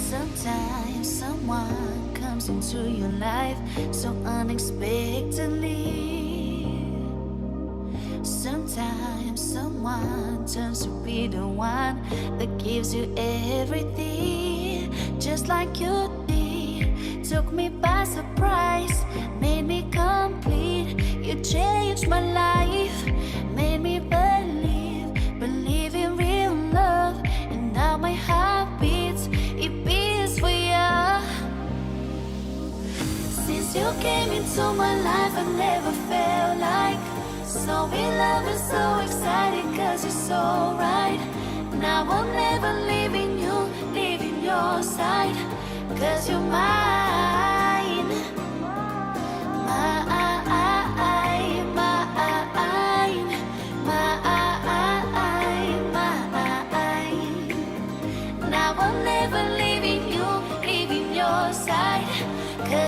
Sometimes someone comes into your life so unexpectedly. Sometimes someone turns to be the one that gives you everything, just like you did. Took me by surprise, made me complete. You changed my life, made me believe in real love. And now my heart beats, it beats for you. Since you came into my life, I never felt like so in love and so excited, cause you're so right. Now I'll never leaving you, leaving your side, cause you're mine. Mine, mine, mine, mine. Now I'm never leaving you, leaving your side.